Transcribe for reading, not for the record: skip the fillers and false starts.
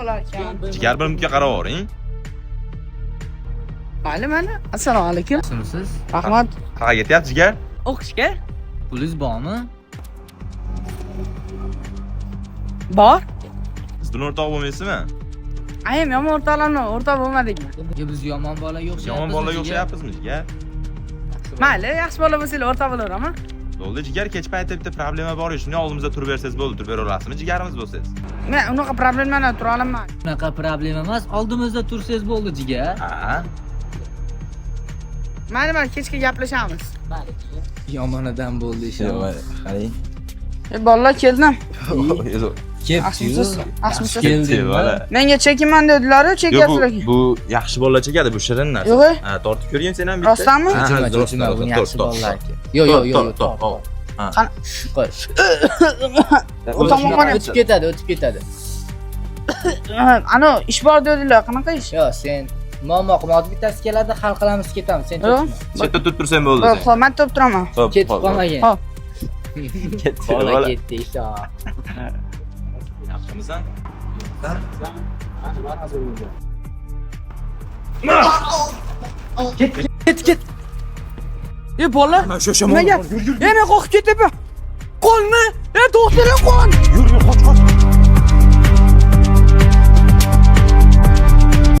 bo'lar ekan. Jigar bilimga qarab oring. Mayli. Assalomu alaykum. Kimsiz? Rahmat. Qayerga ketyapsiz jigar? O'qishga? Pulingiz bormi? Bor. Siz bilan o'rtoq bo'lmaysizmi? Ayam yomon o'rtoq bo'lmadikmi? Biz yomon bola o'xshayapmiz. Yomon bolaga o'xshayapmizmi jigar? Mayli, yaxshi bola bo'lsanglar o'rtoq bo'laveraman. Bo'ldi jigar, kech paytda bitta problema bor, shuni oldimizda turib bersangiz bo'ldi, turib bera olasizmi jigarimiz bo'lsangiz? Men unaqa problemani tura olaman. Unaqa problema emas, oldimizda tursangiz bo'ldi jigar. Ha? Mayli, kechga gaplashamiz. Yomon odam bo'ldi inshaalloh. Hay. Bolalar keldim. Kelibsiz. Axmisiz. Keldim. Menga chekiman dedilar-ku, chekyapsizlar. Bu yaxshi bolalar chekadi, bu shirin narsa. Yo'q. Ha, tortib ko'rgin sen ham bitta. Rostdanmi? Cho'chima, buni yaxshi bolalar. Yo'q. Qani. Qo'y. O'tamoqqa O'tib ketadi. Ana, ish bor dedilar. Qanaqa ish? Yo'q, sen muammo qilmoqni bittasi keladi, hal qilamiz, ketamiz. Sen cho'chima. Chetda turib tursan bo'ldi sen. Xo'p, men turib turaman. Ketib qolmagin. Hop. Bola ketdi inshaalloh. Yaxshimisan? Ket. Bola. Shosha. Nimaga? Men qo'rqib ketaman. Qo'lni. Doktor qo'l. Yur, qoch.